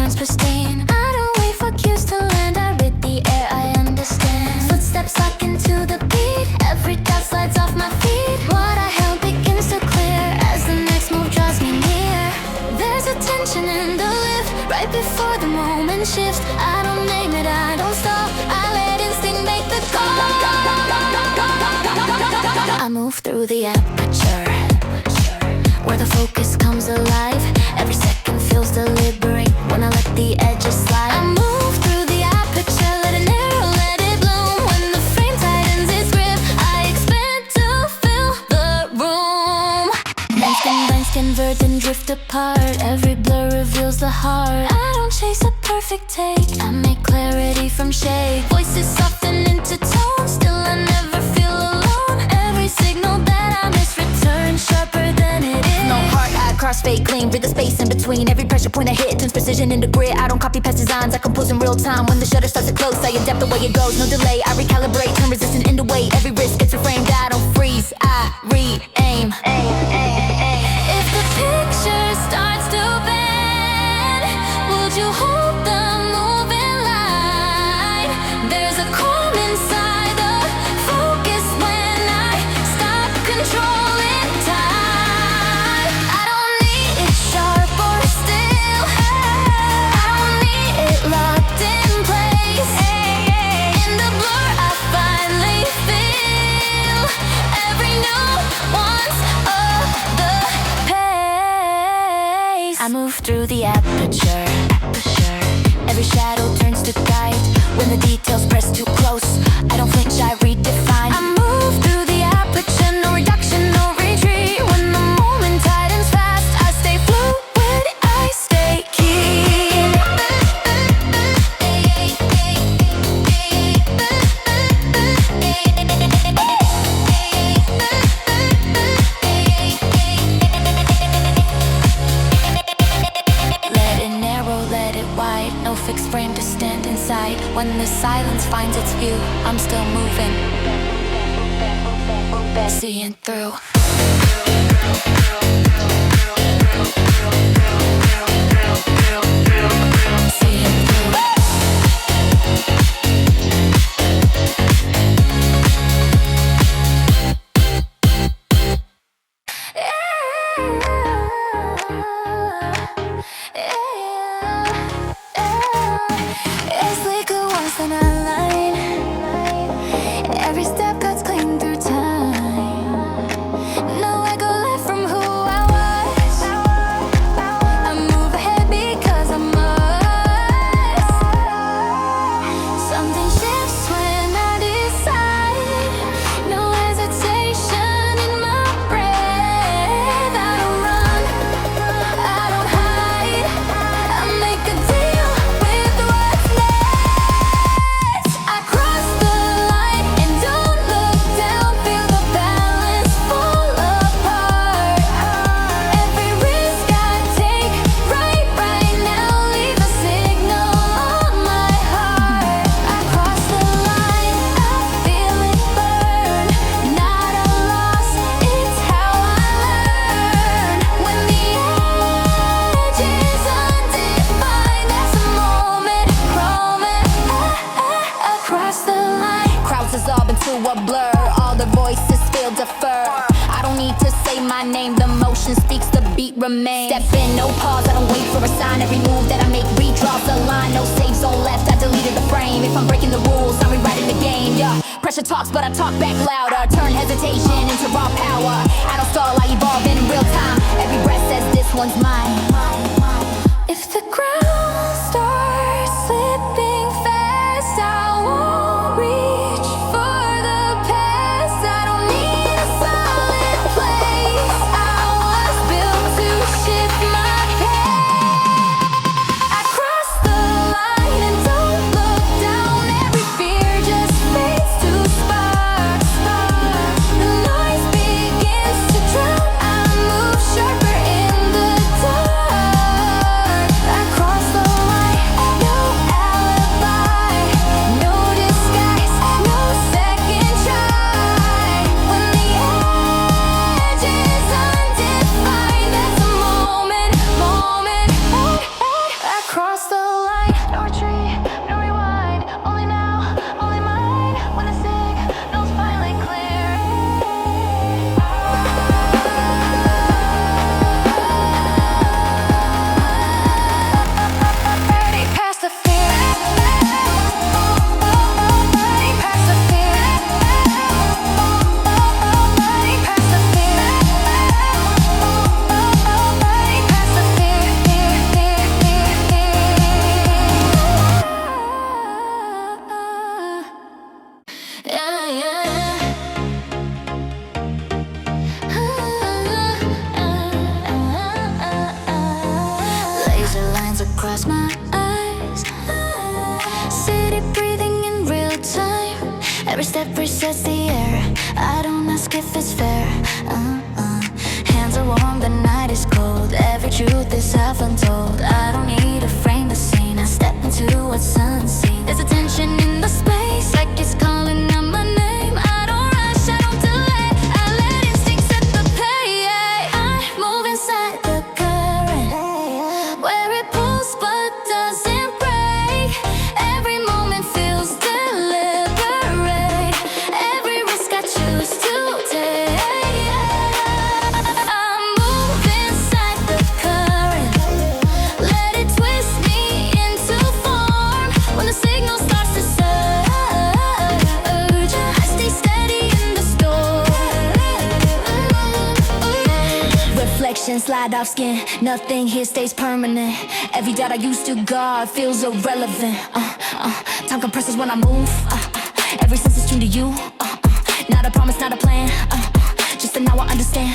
burns pristine. I don't wait for cues to land, I read the air, I understand. Footsteps lock into the beat, every doubt slides off my feet. What I held begins to clear as the next move draws me near. There's a tension in the lift, right before the moment shifts. I don't name it, I don't stop, I let instinct make the call. I move through the aperture, where the focus comes alive. Every second feels deliberate when I let the edges slide. I move through the aperture, let it narrow, let it bloom. When the frame tightens its grip, I expand to fill the room. Lines converge and drift apart, every blur reveals the heart. I don't chase a perfect take, I make clarity from shade. Voices soften into tone, still I never feel alone. Every signal that I miss returns sharper than it is. No heart, I crossfade clean, breathe the space in between. Every pressure point I hit turns precision into grit. I don't copy past designs, I compose in real time. When the shutter starts to close, I adapt the way it goes. No delay, I recalibrate, turn resistance into weight. Every risk gets reframed, I don't freeze, I re-aim. If the picture starts to bend, would you hold the moving line? There's a calm inside the focus when I stop controlling time. I don't need it sharp or still, I don't need it locked in place. In the blur I finally feel every nuance of the pace. I move through the aperture, every shadow turns to guide. When the details press too close, I don't flinch, I redefine. I move through the aperture, no reduction, no retreat. When the moment tightens fast, I stay fluid, I stay keen. Let it narrow, let it wide, no fixed frame to stand inside. When the silence finds its view, I'm still moving, seeing through. Seeing through. It's liquor once in a line. Every step cuts clean through time. No echo left from who I was. I move ahead because I must. Something shifts when I decide. No hesitation in my breath. I don't run, I don't hide. I make a deal with what's next. I cross the line and don't look down. Feel the balance fall apart. Every risk I take right now leave a signal on my heart. I cross the line, I feel it burn. Not a loss, it's how I learn. When the edge is undefined, that's a moment crawling across the line. Crowds dissolve into a blur, all the voices feel defer. I don't need to say my name, the motion speaks, the beat remains. Step in, no pause, I don't wait for a sign. Every move that I make redraws the line. No save zone left, I deleted the frame. If I'm breaking the rules, I'm rewriting the game. Yeah, pressure talks, but I talk back louder. Turn hesitation into raw power. I don't stall, I evolve in real time. Every breath says this one's mine. If the ground starts slipping fast, I won't reach for the past. I don't need a solid place, I was built to shift my pace. I cross the line and don't look down. Every fear just fades to sparks. The noise begins to drown. I move sharper in the dark. I cross Every step resets the air. I don't ask if it's fair. Hands are warm, the night is cold. Every truth is half untold. I don't need a frame the scene. I step into what's unseen. There's a tension in the space, like it's calling out my name. I don't rush, I don't delay. I let instinct set the pace. I move inside the current, where it pulls but doesn't break. Every moment feels deliberate. Every risk I choose to take. I move inside the current, let it twist me into form. When the signal starts to surge, I stay steady in the storm. Reflections slide off skin, nothing here stays permanent. Every doubt I used to guard feels irrelevant. Time compresses when I move. Every sense is tuned to you. Not a promise, not a plan. Just now I understand.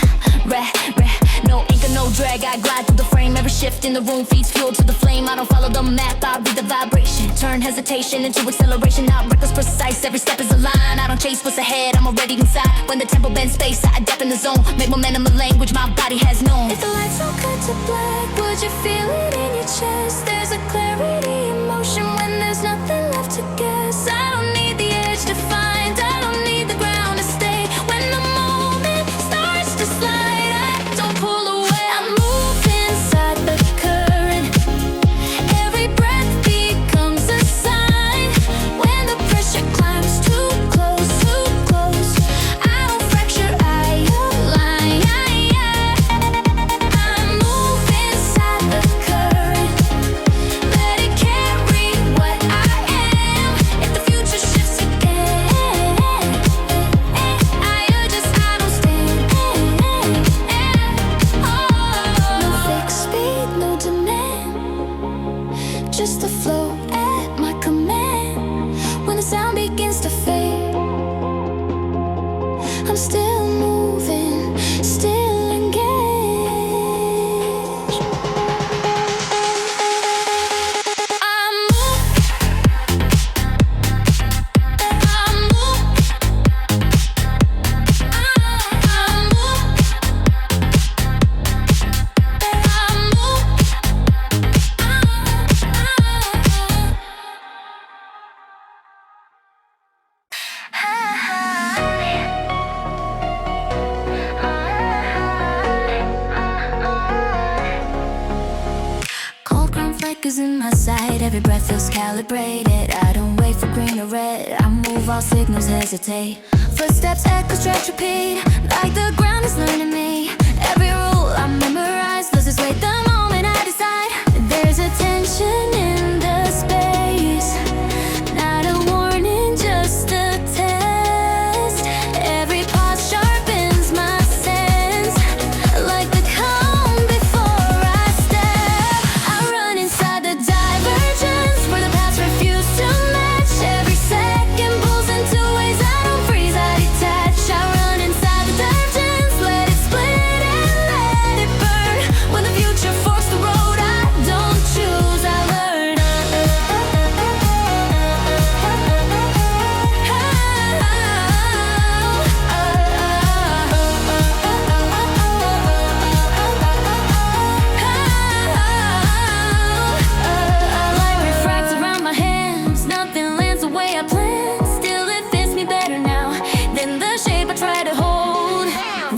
No anchor, no drag. I glide through the frame. Every shift in the room feeds fuel to the flame. I don't follow the map, I read the vibration. Turn hesitation into acceleration. Not reckless, precise. Every step is a line. I don't chase what's ahead, I'm already inside. When the tempo bends space, I adapt in the zone. Make momentum a language my body has known. If the lights don't cut to black, would you feel it in your chest? There's a clarity, emotion when there's nothing left to guess. I don't need the edge to find, I don't need the ground to stay. When the moment starts to slide, I don't pull away. I move inside the current. Every breath becomes a sign. When the pressure climbs too close, I don't fracture, I align. I move inside the current, let it carry what I am. If the future shifts again, I adjust, I don't stand. No fixed speed, no demand, just a flow at my command. When the sound begins to fade, I'm still moving, still engaged. I move, I move, I move, Cold ground flickers in my sight. Every breath feels calibrated. I don't wait for green or red. I move, all signals hesitate. Footsteps echo, stretch, repeat. Like the ground is learning me. Every rule I memorize loses weight the moment I decide. There's a tension in the space. Not a warning, just a test. Every pause sharpens my sense. Like the calm before I step. I run inside the divergence where the paths refuse to match. Every second pulls into ways I don't freeze, I detach. I run inside the divergence, let it split and let it burn. When the future forks the road I don't choose, I learn. Light refracts around my hands, nothing lands the way I planned. Still it fits me better now than the shape I try to hold.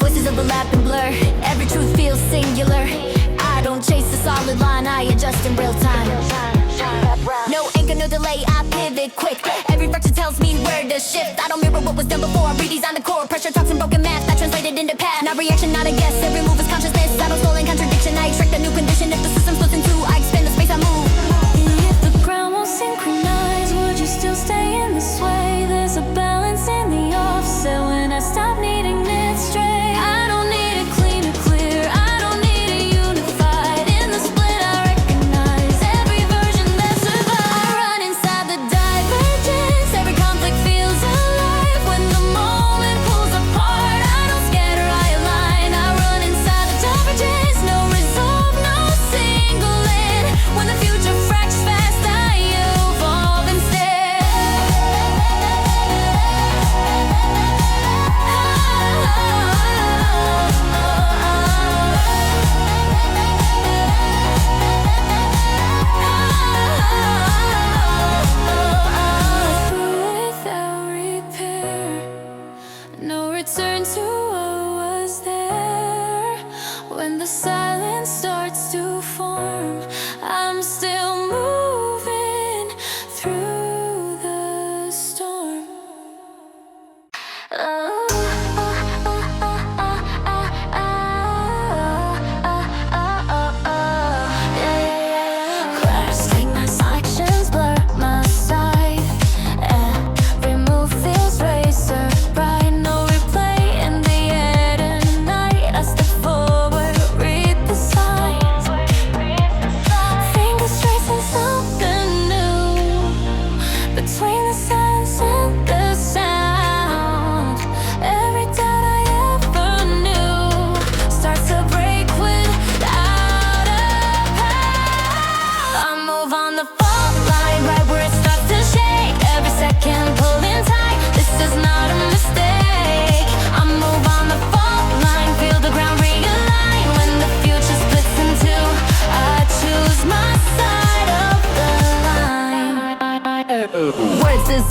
Voices overlap and blur, every truth feels singular. I don't chase the solid line, I adjust in real time. No anchor, no delay, I pivot quick. Every fracture tells me where to shift. I don't mirror what was done before, I redesign the core. Pressure talks and broken math, I translate it into path. Not reaction, not a guess, every move is consciousness. I don't stall in contradiction, I extract a new condition. If the system splits in two, I expand the space I move. If the ground won't synchronize, would you still stay in this way? There's a balance in the offset when I stop needing it straight. I don't need a clean or clear, I don't need a unified. In the split I recognize every version that survives. I run inside the divergence, every conflict feels alive. When the moment pulls apart, I don't scatter, I align. I run inside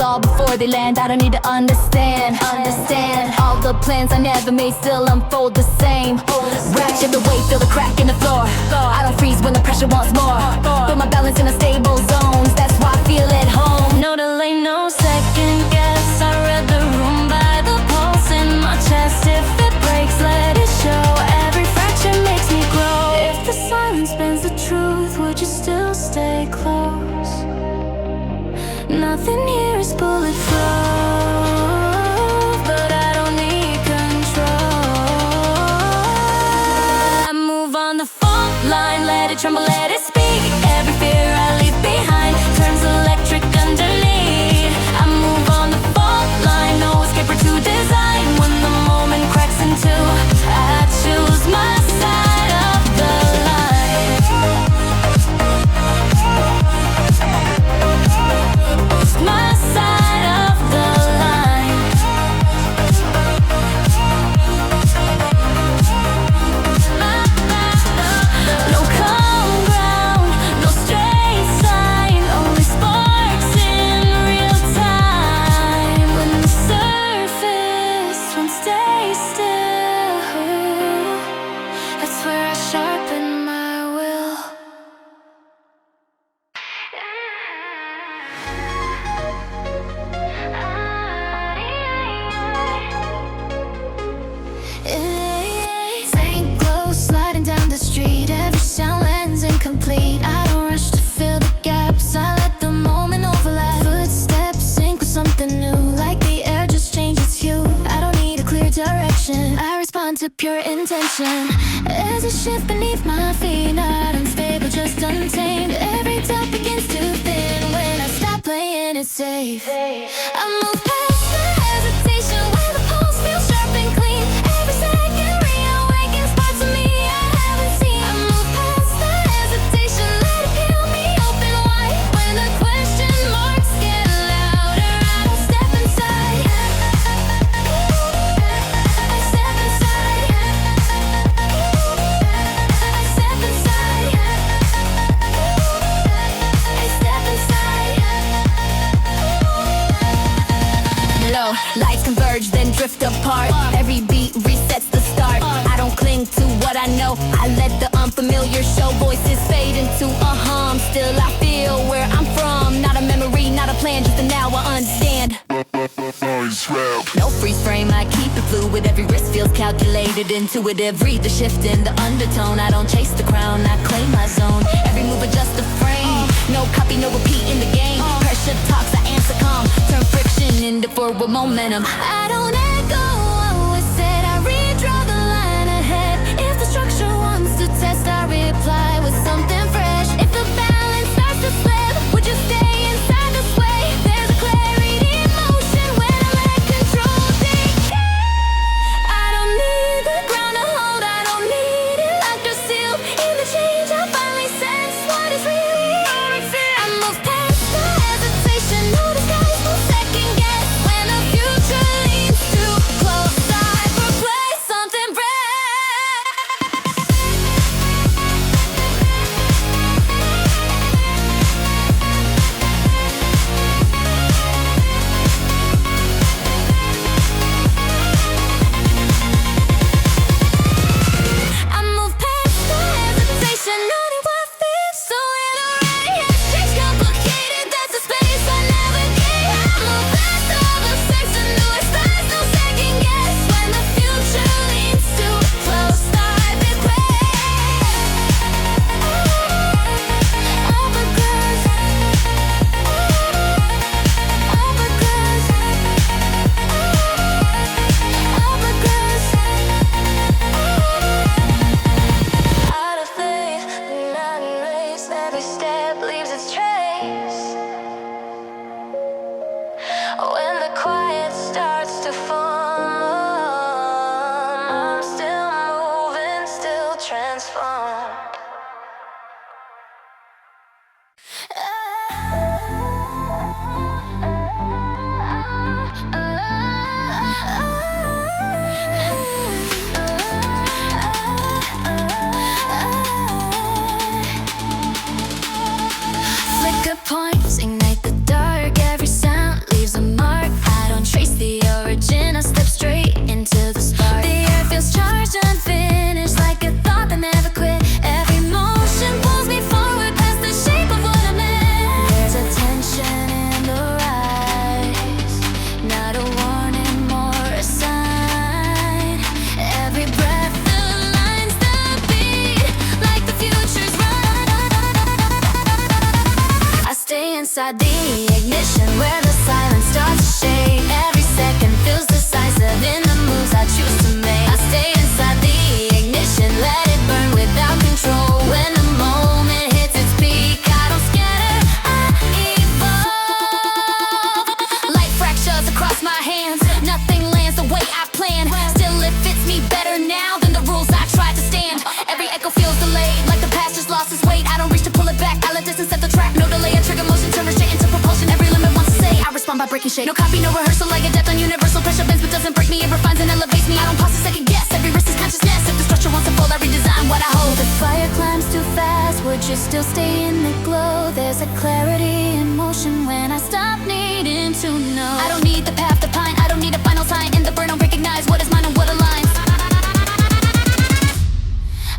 this all before they land. I don't need to understand all the plans I never made still unfold the same. Ratchet the weight, feel the crack in the floor. I don't freeze when the pressure wants more. Put my balance in a stable zone. That's why I feel at home. No delay, no second guess. I read the room by the pulse in my chest. If it breaks, let it show. Every fracture makes me grow. If the silence bends the truth, would you still stay close? Nothing here is bulletproof, but I don't need control. I move on the fault line, let it tremble, let it speak. Every fear I leave behind turns electric underneath. I move on the fault line, no escape or to design. When the moment cracks in two, I choose my side of the line. My side of the line. No calm ground, no straight line, only sparks in real time. When the surface won't stay still, that's where I sharpen my will. Staying close, sliding down the street. Every sound lands incomplete. I don't rush to fill the gaps. I let the moment overlap. Footsteps sync with something new, like the air just changed its hue. I don't need a clear direction. I respond to pure intention. As a shift beneath my feet, not unstable, just untamed. Every doubt begins to thin when I stop playing it safe. I move past the hesitation where the pulse feels sharp and clean. Every second reawakens parts of me I haven't seen. I move past the hesitation, let it peel me open wide. When the question marks get louder, I don't step inside. I step inside. I step inside. I step inside. Low lights converge, then drift apart. Every beat resets the start. I don't cling to what I know. I let the unfamiliar show. Voices fade into a hum. Still I feel where I'm from. Not a memory, not a plan, just a now I understand. No freeze frame, I keep it fluid. Every wrist feels calculated, intuitive. Read the shift in the undertone. I don't chase the crown, I claim my zone. Every move adjusts the frame. No copy, no repeat in the game. Pressure talks, I answer calm. Turn friction into forward momentum. I don't echo what was said, I redraw the line ahead. If the structure wants to test, I reply with something fresh. If the balance starts to slip, would you stay inside the sway? There's a clarity in motion when I let control take care. I don't need the ground to hold, I don't need it locked or sealed. In the change, I finally sense what is really. I move past the hesitation, no disguise, no second guess. When the future leans to can shake. No copy, no rehearsal, like a death on universal pressure bends, but doesn't break me. It refines and elevates me. I don't pause a second guess. Every risk is consciousness. If the structure wants to fold, I redesign what I hold. The fire climbs too fast, would you still stay in the glow? There's a clarity in motion when I stop needing to know. I don't need the path to pine. I don't need a final sign. In the burn, don't recognize what is mine and what aligns.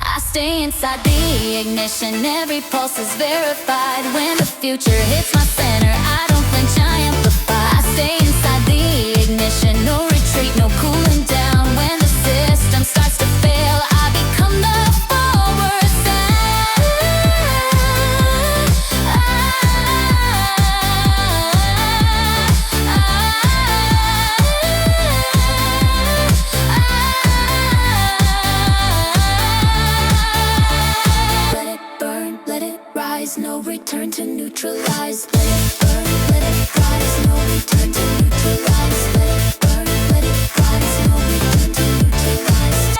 I stay inside the ignition, every pulse is verified. When the future hits my center, I don't flinch, I amplify. I stay inside the ignition, no retreat, no cooling down. When the system starts to fail, I become the forward No return to neutralize. Let it burn, let it rise. No return to neutralize. Let it burn, let it rise. No return to neutralize.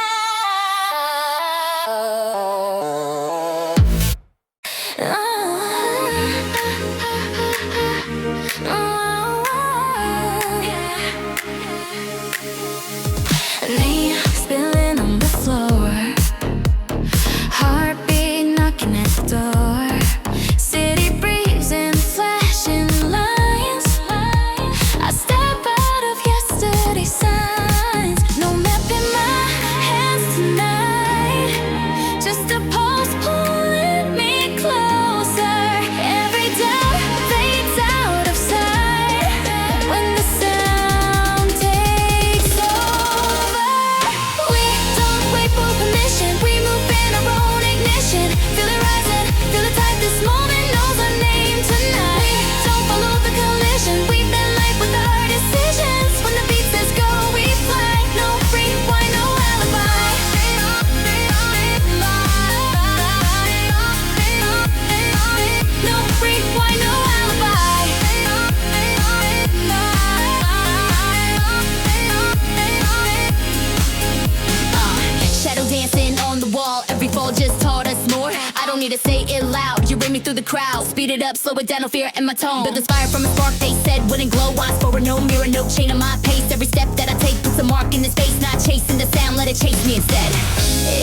Me spilling on the floor, heartbeat knocking at the door. City breeze and flashing lines. I step out of yesterday's signs. No map in my hands tonight, just a pulse pulling me closer. Every doubt fades out of sight when the sound takes over. We don't wait for permission, we move in our own ignition. Feel it rising, feel it tight. This moment knows our name tonight. We don't follow the collision, we've been light with our decisions. When the beat says go, we fly. No rewind, no alibi. No rewind, no alibi. Shadow dancing on the wall. Every fall just taught us more. I don't need to say it loud. You bring me through the crowd. Speed it up, slow it down, no fear in my tone. Build this fire from a spark they said wouldn't glow. Eyes forward, no mirror, no chain on my pace. Every step that I take puts a mark in the space. Not chasing the sound, let it chase me instead.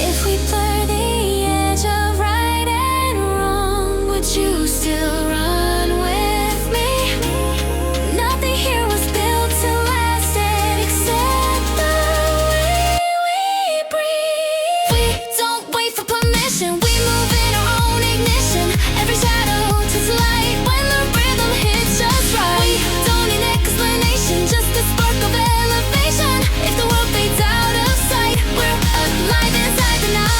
If we blur the edge of right and wrong, would you still run with me? Nothing here was built to last except the way we breathe. We don't wait for permission, we move in our own ignition. Every shadow turns to light when the rhythm hits just right. We don't need explanation, just a spark of elevation. If the world fades out of sight, we're alive inside the night.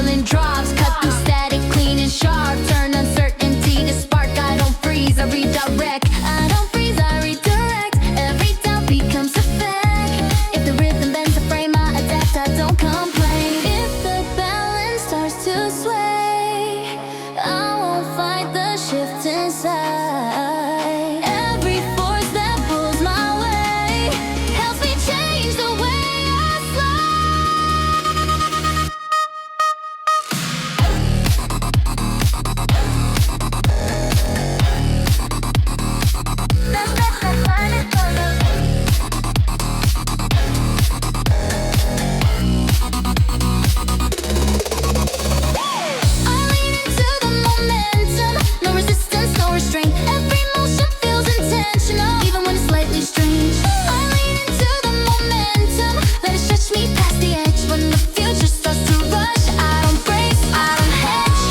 feeling drops. Cut through static, clean and sharp. Turn uncertainty to spark. I don't freeze, I redirect. I don't freeze, I redirect. Every doubt becomes a fact. If the rhythm bends the frame, I adapt, I don't complain. If the balance starts to sway, I won't fight the shift inside. Every force that pulls my way helps me change the way I slow. I lean into the momentum, no resistance, no restraint. Every motion feels intentional, even when it's slightly strange. I lean into the momentum, let it stretch me past the edge. When the future starts to rush, I don't brace, I don't hedge.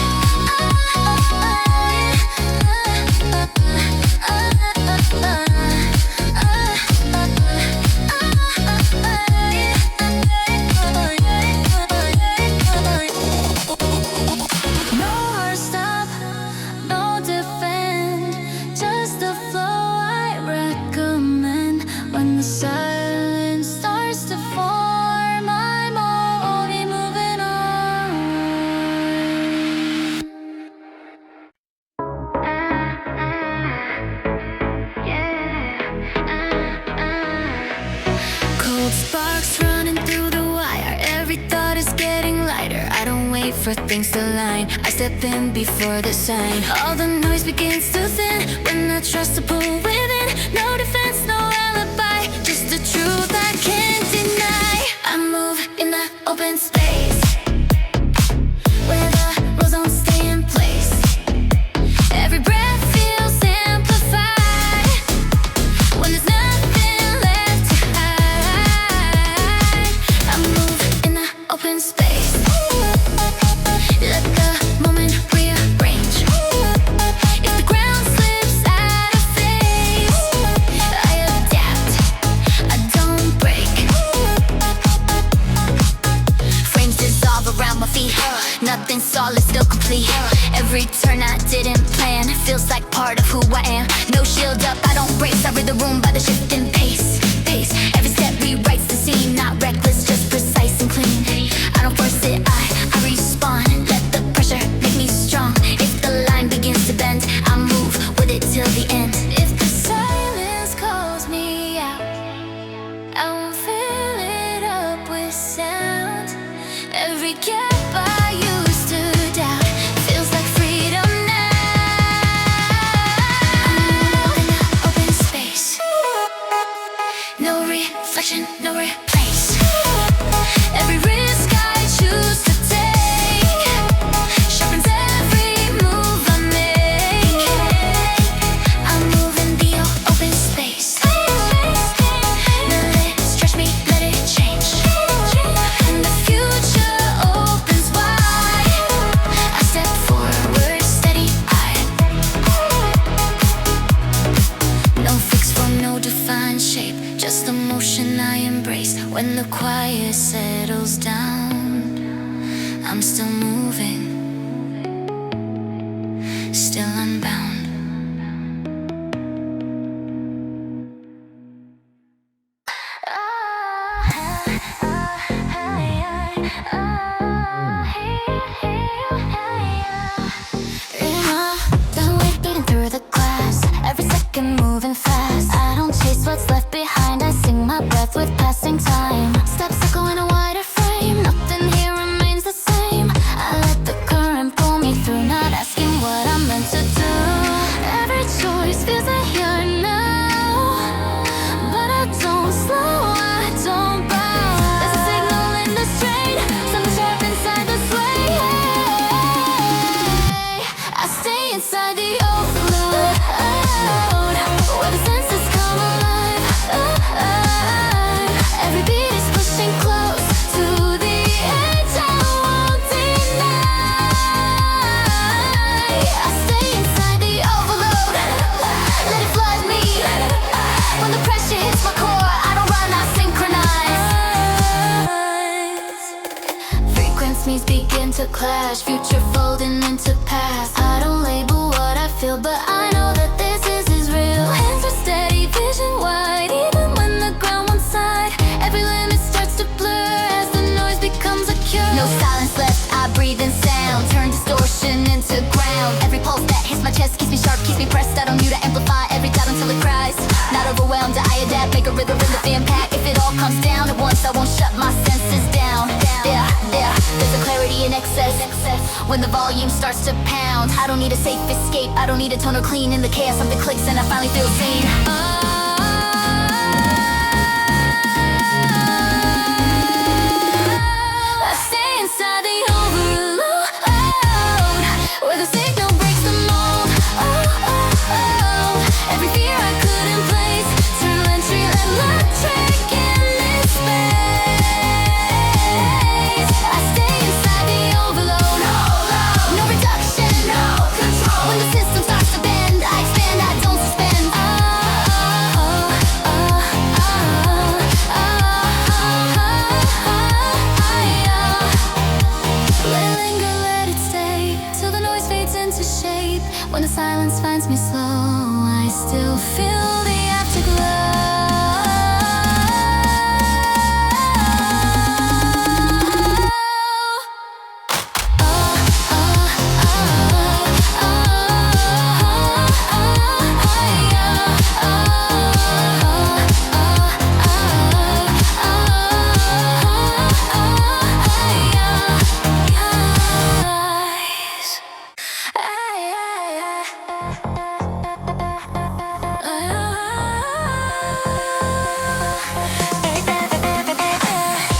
No hard stop, no defend, just the flow I recommend. When the silence starts to form, I'm already moving on. Cold sparks running through the wire. Every thought is getting lighter. I don't wait for things to line. I step in before the sign. All the noise begins to thin when I trust to pull within. No defense, no alibi, just the truth I can't deny. I move in the open space where the rules don't stay in place. Every breath feels amplified when there's nothing left to hide. I move in the open space. Let the moment rearrange. If the ground slips out of phase, I adapt, I don't break. Frames dissolve around my feet. Nothing solid, still complete. Every turn I didn't plan feels like part of who I am. No shield up, I don't brace. I read the room by the shifting pace. Every step rewrites the scene. Not reckless, just precise and clean. I don't force it, I respond. Let the pressure make me strong. If the line begins to bend, I move with it till the end. If the silence calls me out, I won't fill it up with sound. Every gap I used to doubt feels like freedom now. In the open space, no reflection, no replace. Every risk I choose to take sharpens every move I make. I move in the open space. Let it stretch me, let it change. And the future opens wide. I step forward, steady-eyed. No fixed form, no defined shape, just the motion I embrace. When the quiet settles down, I'm still moving, still unbound. The weight beating through the glass, every second moving fast. I don't chase what's left behind, I sing my breath with passing time. Steps echo in a wider frame, nothing here remains the same. I begin to clash, future folding into past. I don't label what I feel, but I know that this is real. Hands are steady, vision wide, even when the ground one side. Every limit starts to blur as the noise becomes a cure. No silence left, I breathe in sound, turn distortion into ground. Every pulse that hits my chest keeps me sharp, keeps me pressed. I don't need to amplify every doubt until it cries. Not overwhelmed, I adapt, make a rhythm in the impact. If it all comes down at once, I won't shut my senses down. Yeah, there's a clarity in excess when the volume starts to pound. I don't need a safe escape, I don't need a toner clean. In the chaos, something clicks and I finally feel seen. I stay inside the overload, where the signal breaks the mold. Every fear I couldn't place, turn entry electric in this space. I stay inside the overload, no reduction, no control. When the system starts to bend, I expand, I don't suspend. Let it linger, let it stay, till the noise fades into shape. When the silence finds me slow, I still feel the afterglow.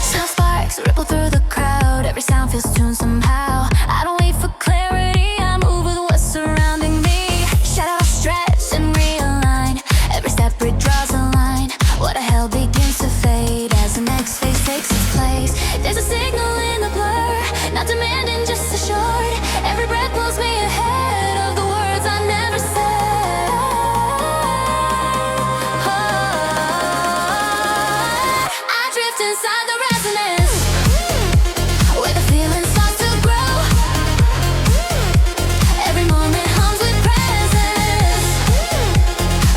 Sound sparks ripple through the crowd. Every sound feels tuned somehow. I don't wait for clarity, I move with what's surrounding me. Shadows stretch and realign. Every step redraws a line. What I held begins to fade as the next phase takes its place. There's a signal in the blur, not demanding, just assured. Every breath pulls me ahead of the words I never said. I drift inside the resonance, where the feeling starts to grow. Every moment hums with presence,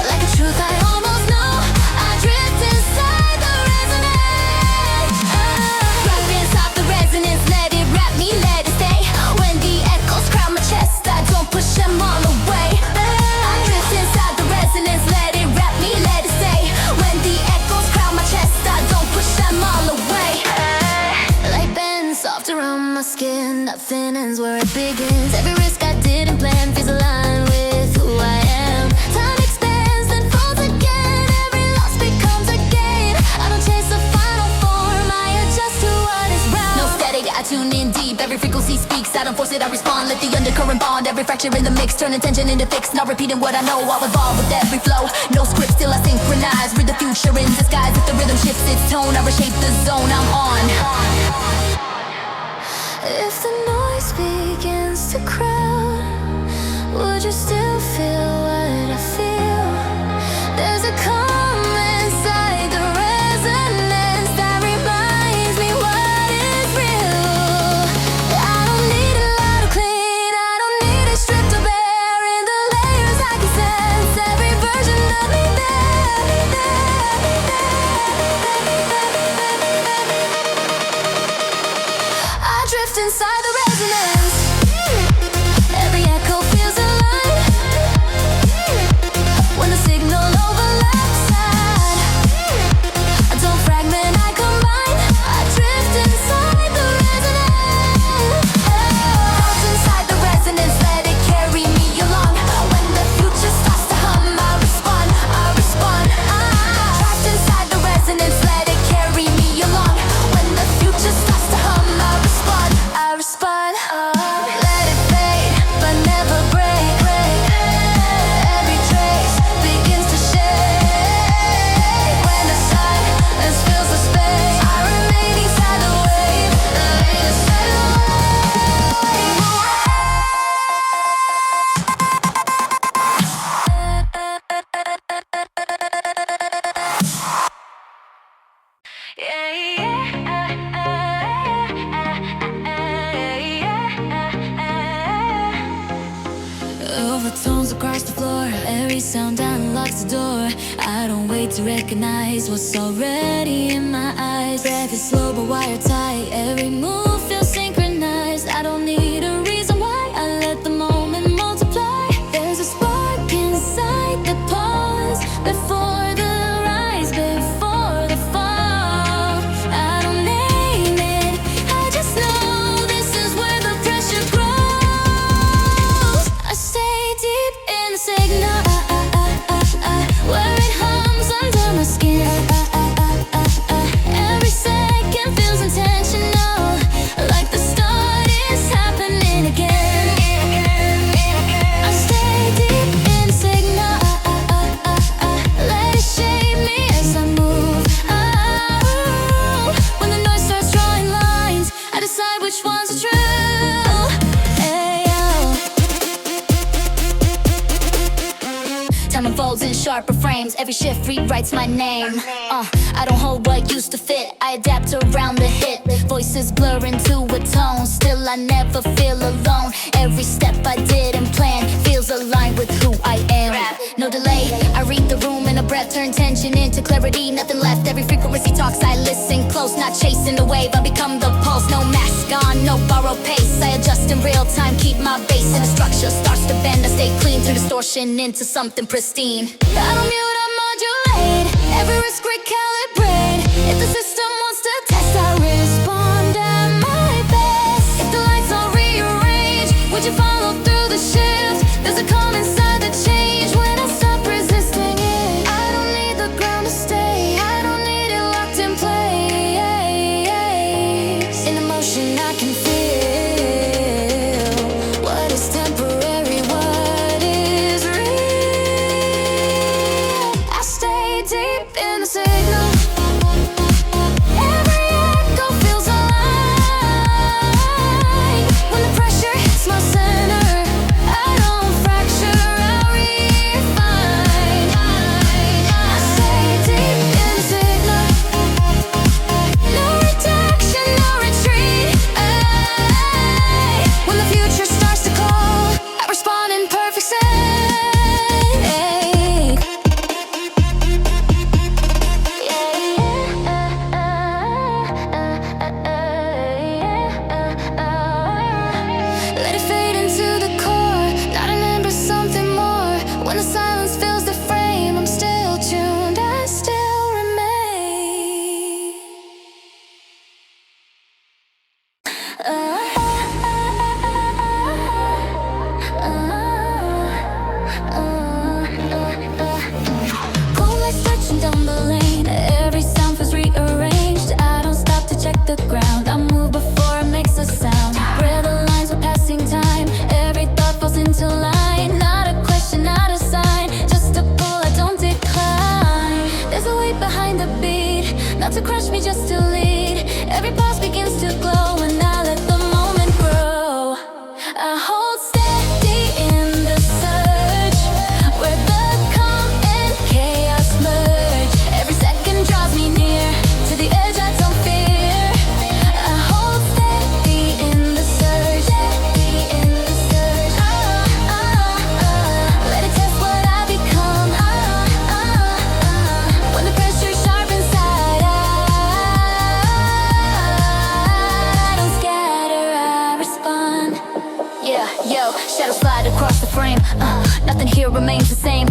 like a truth I almost know. I drift inside the resonance. Grab inside the resonance, let it wrap me, let it stay. When the echoes crowd my chest, I don't push them all away. I drift inside the resonance, let it wrap me, let it stay. When the echoes crowd my chest, I don't push them all away. Light bends soft around my skin, nothing ends where it begins. Every risk I didn't plan feels aligned with who I am. Time expands then folds again, every loss becomes a gain. I don't chase the final form, I adjust to what is round. No static, I tune in deep, every frequency speaks. I don't force it, I respond, let the undercurrent bond. Every fracture in the mix, turn attention into fix. Not repeating what I know, I'll evolve with every flow. No script, still I synchronize, read the future in disguise. If the rhythm shifts its tone, I reshape the zone I'm on. If the noise begins to crowd, would you still feel what I feel? There's a calm inside the resonance that reminds me what is real. I don't need a lot of clean, I don't need it stripped to bare. In the layers I can sense every version of me there. I drift inside the resonance, every echo feels alive. When the signal overlaps, I don't fragment, I combine. I drift inside the resonance. Drift inside the resonance, let it carry me along. When the future starts to hum, I respond, I respond. Trapped inside the resonance, let it carry me along. When the future starts to hum, I respond, I respond. every sound unlocks the door. I don't wait to recognize what's already in my eyes. Breath is slow but wiretight, every move feels synchronized. I don't need a reason why, I let the moment multiply. There's a spark inside that pause before the rise, before the fall. I don't name it, I just know this is where the pressure grows. I stay deep in the signal, where it hums under my skin. Every second feels intentional, like the start is happening again. I stay deep in the signal, let it shape me as I move. When the noise starts drawing lines, I decide which ones are true. Ayo. Time unfolds in sharper frames, every shift rewrites my name. I don't hold what used to fit, I adapt around the hit. Voices blur into a tone, still I never feel alone. Every step I didn't plan feels aligned with who I am. No delay, I read the room in a breath, turn tension into clarity. Nothing left, every frequency talks, I listen close. Not chasing the wave, I become the pulse. No mask on, no borrowed pace, I adjust in real time, keep my base. And the structure starts to bend, I stay clean through distortion into something pristine. I don't mute, I modulate, every risk recalibrate. If the system wants to test, I respond at my best. If the lights all rearrange, would you follow through the shift? There's a calm inside the change when I stop resisting it. I don't need the ground to stay, I don't need it locked in place. In emotion I can feel what is temporary, what is real. I stay deep in the signal, every echo feels alive. When the pressure hits my center, I don't fracture, I refine. I stay deep in the signal, no reduction, no retreat. When the future starts to call, I respond in perfect sync. Let it fade into the core, not an ember, something more. When the silence fills the frame, I'm still tuned, I still remain. Cold lights touching down the lane, every sound feels rearranged. I don't stop to check the ground, I move before it makes a sound. Where the lines were passing time, every thought falls into line. Not a question, not a sign, just a pull, I don't decline. There's a weight behind the beat, not to crush me, just to lead. Every pulse begins to glow when I let the moment grow. I hold steady in the surge, where the calm and chaos merge. Every second draws me near to the edge I don't fear. I hold steady in the surge, steady in the surge. Let it test what I become. When the pressure's sharp inside, I don't scatter, I respond. Yeah, yo, shadows slide across the frame. Nothing here remains the same.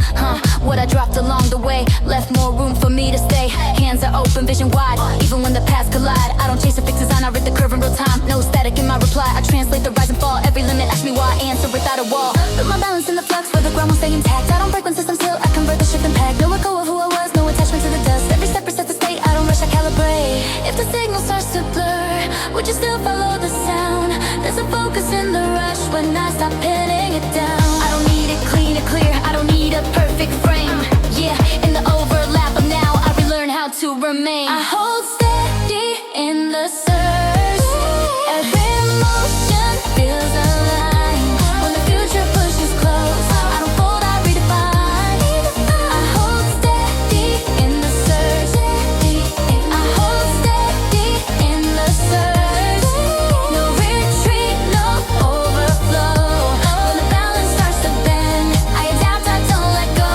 What I dropped along the way left more room for me to stay. Hands are open, vision wide, even when the paths collide. I don't chase a fixed design, I read the curve in real time. No static in my reply, I translate the rise and fall. Every limit, ask me why, answer without a wall. Put my balance in the flux where the ground will stay intact. I don't break when systems heal, I convert the shift impact. No echo of who I was, no attachment to the dust. Every step resets the state, I don't rush, I calibrate. If the signal starts to blur, would you still follow the sound? There's a focus in the rush when I stop pinning it down. I don't need it clean or clear, I don't need a perfect frame. Yeah, in the overlap of now, I relearn how to remain. I hold steady in the surge, every emotion feels aligned. When the future pushes close, I don't fold, I redefine. I hold steady in the surge, I hold steady in the surge. No retreat, no overflow. When the balance starts to bend, I adapt, I don't let go.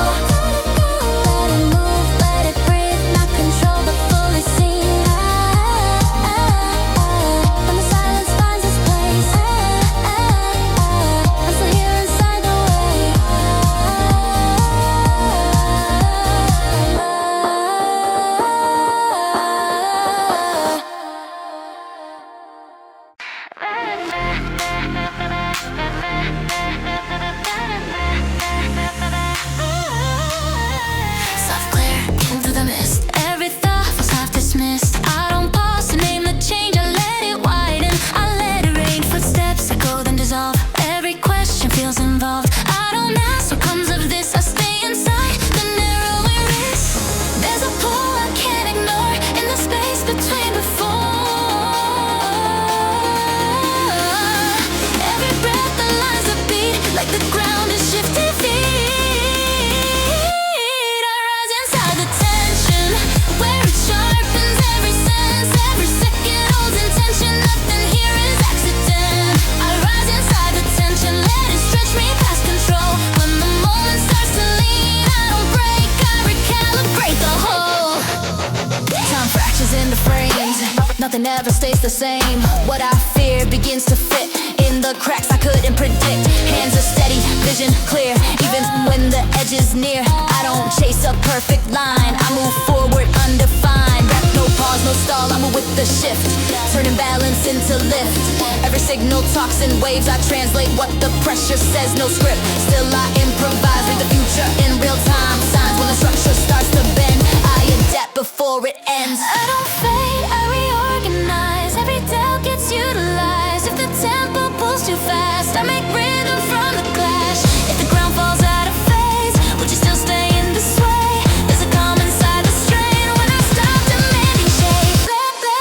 nothing ever stays the same. What I fear begins to fit in the cracks I couldn't predict. Hands are steady, vision clear, even when the edge is near. I don't chase a perfect line, I move forward undefined. Rap, no pause, no stall, I move with the shift, turning balance into lift. Every signal talks in waves, I translate what the pressure says. No script, still I improvise, read the future in real time. Signs when the structure starts to bend, I adapt before it ends. I don't fade, I reorganize. Every doubt gets utilized. If the tempo pulls too fast, I make rhythm from the clash. If the ground falls out of phase, would you still stay in the sway? There's a calm inside the strain when I stop demanding shade. Let go.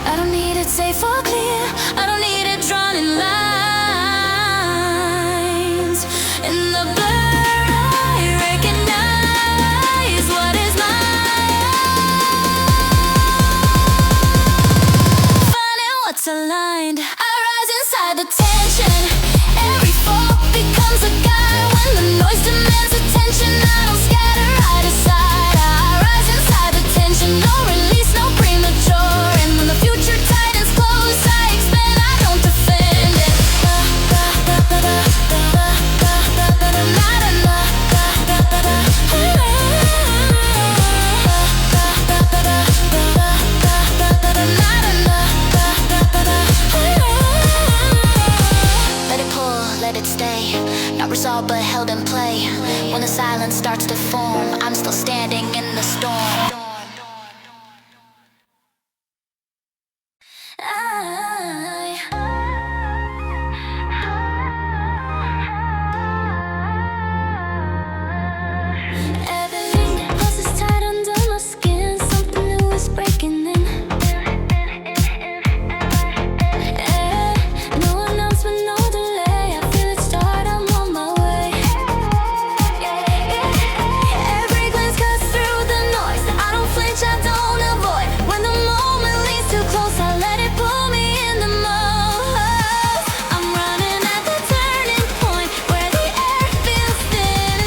I don't need it safe or clear, I don't need it drawn in lines. In the blur I recognize what is mine. Finding what's aligned, I rise inside the tension. Every fall becomes a guide. When the noise demands attention, I don't scatter, I decide. I rise inside the tension, no release, no premature. And when the future tightens close, I expand, I don't defend it. Not enough. Not enough. Let it pull, let it stay. Not resolved but held in play. When the silence starts to form, I'm still standing in the storm. Everything else is tight under my skin. Something new is breaking in. No announcement, no delay. I feel it start, I'm on my way. Every glance cuts through the noise. I don't flinch, I don't avoid. When the moment leans too close, I let it pull me in the most. I'm running at the turning point where the air feels thin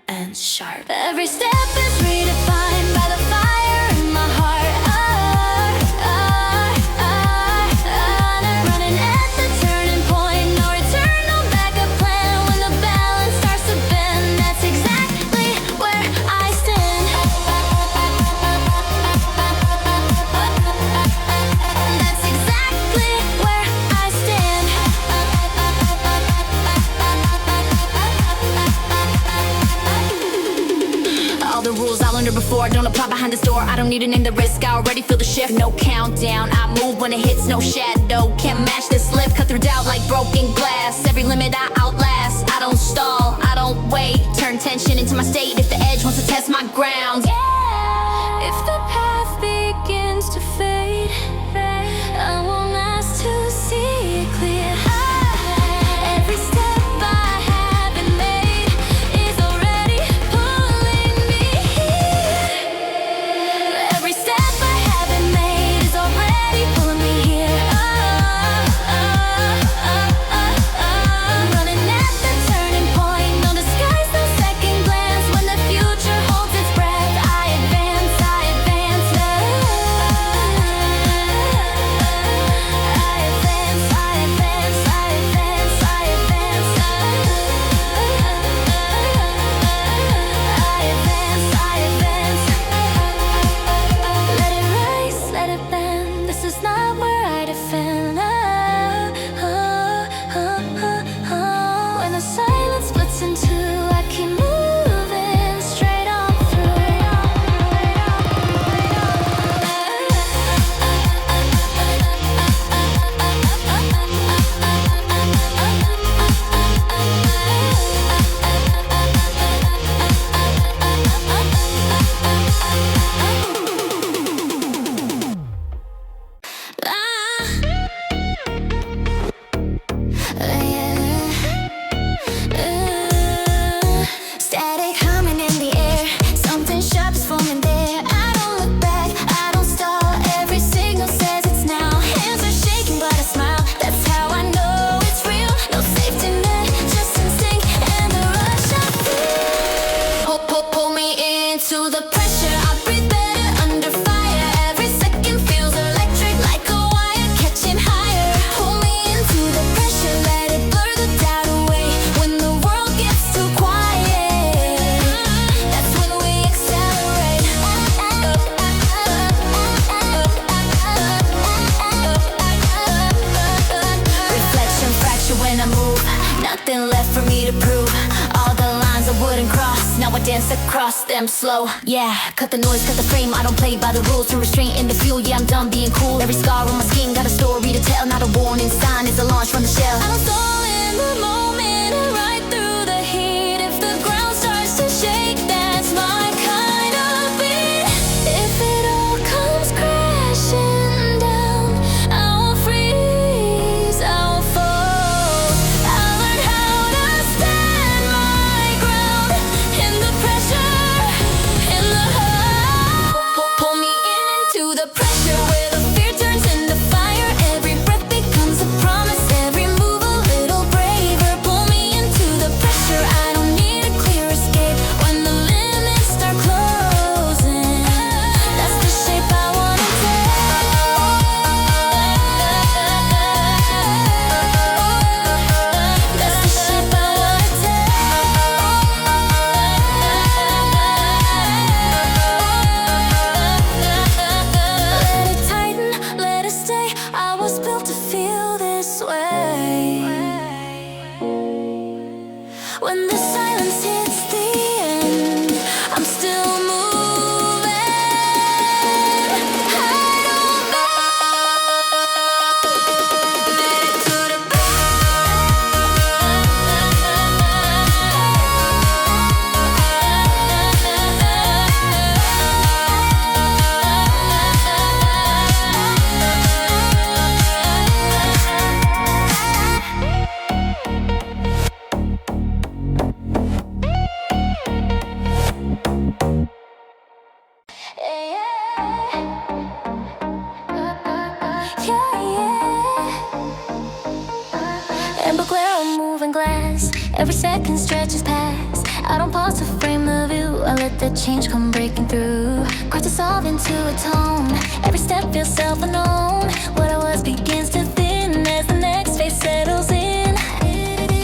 and sharp. Every step is redefined by the fire in my heart. Running at the turning point, no return, no backup plan. When the balance starts to bend, that's exactly where I stand. That's exactly where I stand. All the rules I learned before don't apply behind this door. I don't need to name the risk, I already feel the shift. No countdown, I move when it hits, no shadow can't match this lift. Cut through doubt like broken glass. Every limit I outlast. I don't stall, I don't wait. Turn tension into my state if the edge wants to test my ground. If the path begins to fade, I won't ask to see it clear. Every step I haven't made is already pulling me here. Every step I haven't made is already pulling me here. Running at the turning point, no disguise, no second glance. When the future holds its breath, I dance across them slow. Yeah, cut the noise, cut the frame. I don't play by the rules. Turn restraint into fuel. Yeah, I'm done being cool. Every scar on my skin got a story to tell. Not a warning sign, it's a launch from the shell. I don't stall in the moment and ride through the heat. If the ground starts to shake, that's my kind of beat. If it all comes crashing down, I won't freeze, I won't fall. I learned how to stand my ground in the pressure, in the pull me into the pressure where the fear turns into fire. Every breath becomes a promise, every move a little braver. Pull me into the pressure, I don't need a clear escape when the limits start closing. That's the shape I wanna take. That's the shape I wanna take. Let it tighten, let it stay. I was built to feel this way. When the silence hits the end, I'm still moving. I don't let it to the Amber glare on moving glass. Every second stretches past. I don't pause to frame the view. I let the change come breaking through. Chords dissolve into a tone. Every step feels self-unknown. What I was begins to thin as the next phase settles in.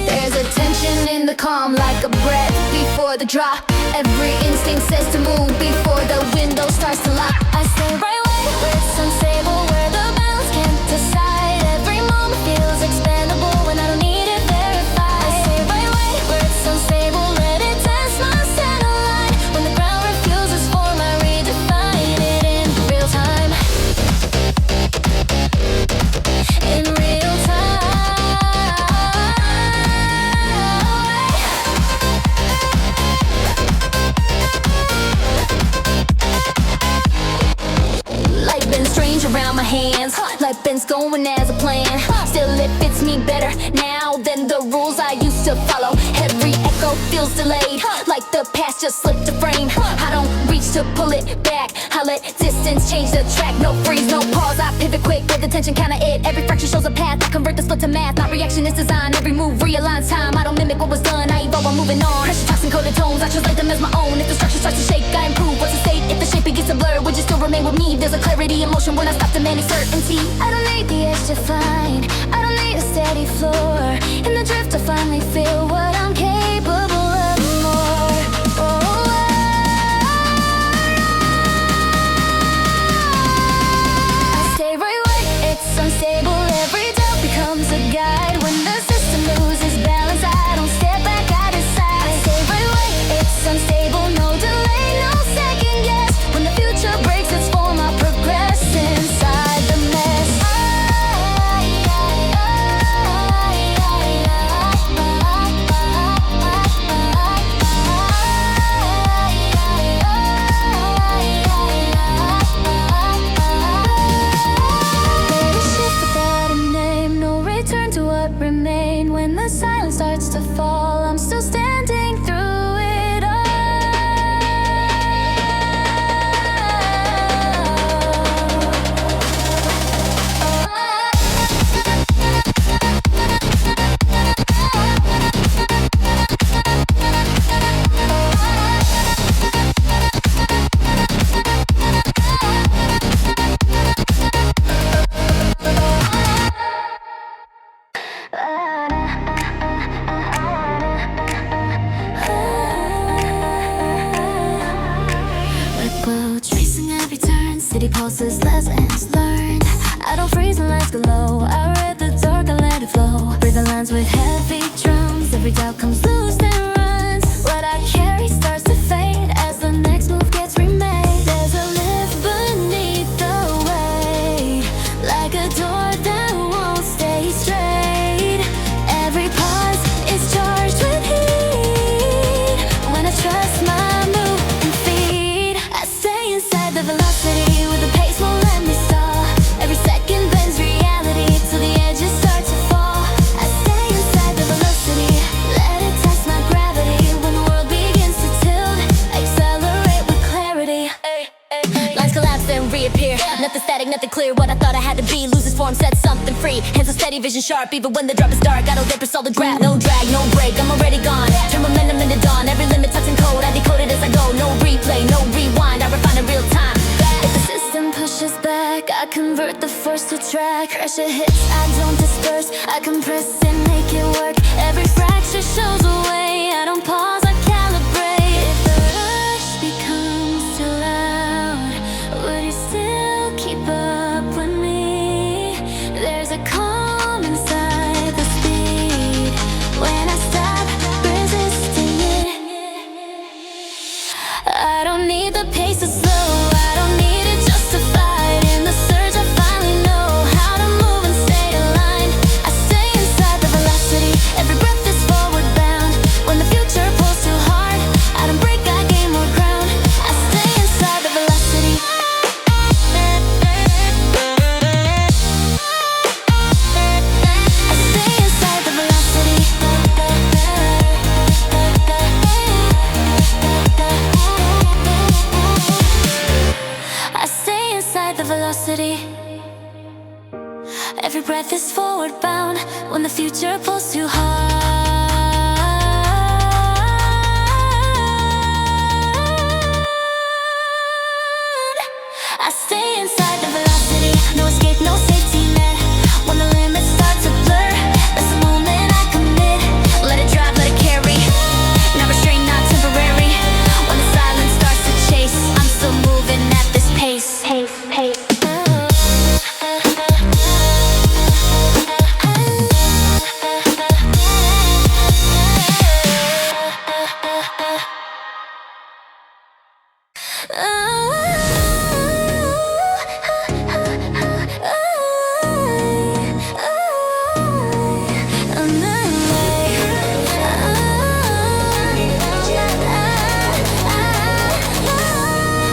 There's a tension in the calm, like a breath before the drop. Every instinct says to move before the window starts to lock. I stay right where it's unstable, where the balance can't decide. Every moment feels expendable when I don't need it verified. I stay right where it's unstable, let it test my satellite. When the ground refuses form, I redefine it in real time. In real time. Life been strange around my hands. Life been's going as a plan. Still it fits me better now than the rules I used to follow. Every echo feels delayed, like the past just slipped a frame. I don't reach to pull it back. I let distance change the track. No freeze, no pause, I pivot quick with attention, counter it. Every fraction shows a path, I convert the split to math. My reaction is design, every move realigns time. I don't mimic what was done, I evolve, I'm moving on. Pressure talks and coded tones, I translate them as my own. If the structure starts to shake, I improve. What's the state? If the shape begins to blur, would you still remain with me? There's a clarity in motion when I stop demanding certainty. I don't need the edge to find, I don't need a steady floor. In the drift I finally feel what I'm capable of more. I stay right where it's unstable, every doubt becomes a guide. When the system loses balance, I don't step back, I decide. I stay right where it's unstable, no delay, no second guess. When the future breaks its form, I progress inside the mess. Let it shift without a name, no return to what remained. When the silence starts to fall, I'm still standing through it all. Red glow, tracing every turn. City pulses, lessons learned. I don't freeze when lights go low. I read the dark, I let it flow. Breathe the lines with heavy drums. Every doubt comes loose and runs. What I carry starts to fade. free, hands on steady, vision sharp. Even when the drop is dark, I don't dip, it's all the grab. No drag, no break, I'm already gone. Turn momentum into dawn, every limit tucks in code. I decode it as I go, no replay, no rewind. I refine in real time. If the system pushes back, I convert the force to track. Pressure hits, I don't disperse, I compress and make it work. Every fracture shows a way, I don't pause, I calibrate. If the rush becomes too loud, would you still keep up with me? There's a calm inside the speed when I stop resisting it. I don't need the pace to slow, I don't need it justified. In the surge I finally know how to move and stay aligned. I stay inside the velocity, every breath is forward bound. When the future pulls too hard, I don't break, I gain more ground. I stay inside the velocity. I stay inside the velocity. I stay inside the velocity. Every breath is forward bound when the future pulls too hard. I stay inside the velocity, no escape, no safety net. When the limits start to blur, that's the moment I commit. Let it drive, let it carry, not restrained, not temporary. When the silence starts to chase, I'm still moving at this pace.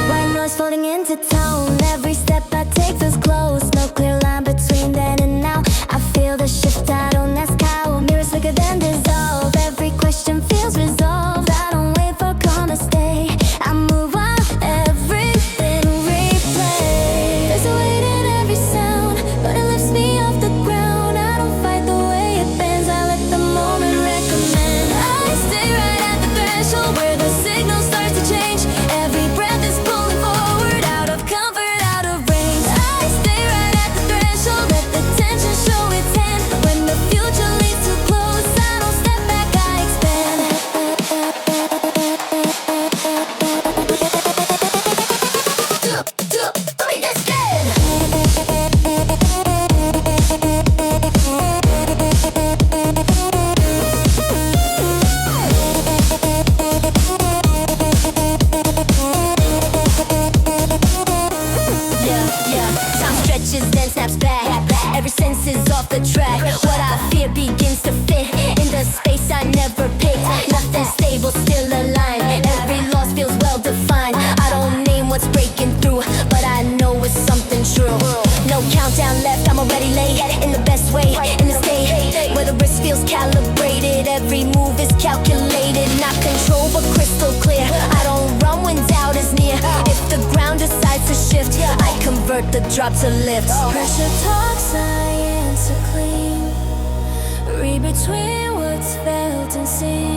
White noise floating into tone. Every step I take feels close. No clear line between then and now. I feel the shift, I don't ask how. Mirrors thicker than dissolve. Every question feels resolved. I don't wait for calm to stay. I move on, everything replay. There's a weight in every sound, but it lifts me off the ground. I don't fight the way it bends, I let the moment recommend. I stay right at the threshold where the signal starts to change. Every breath is pulling forward, out of comfort, out of range. I stay right at the threshold, let the tension show its hand. When the future leads too close, I don't step back, I expand. Let me get scared. Yeah. Time stretches, then snaps back. Every sense is off the track. What I fear begins to fit in the space I never picked. Nothing stable, still aligned. Every loss feels well defined. I don't name what's breaking through, but I know it's something true. No countdown left, I'm already late. In the best way, in the state where the risk feels calibrated. Every move is calculated, not control but crystal clear. I don't run when doubt is near. If the ground decides to shift, I convert the drop to lift. Pressure talks, I answer clean. Read between what's felt and seen.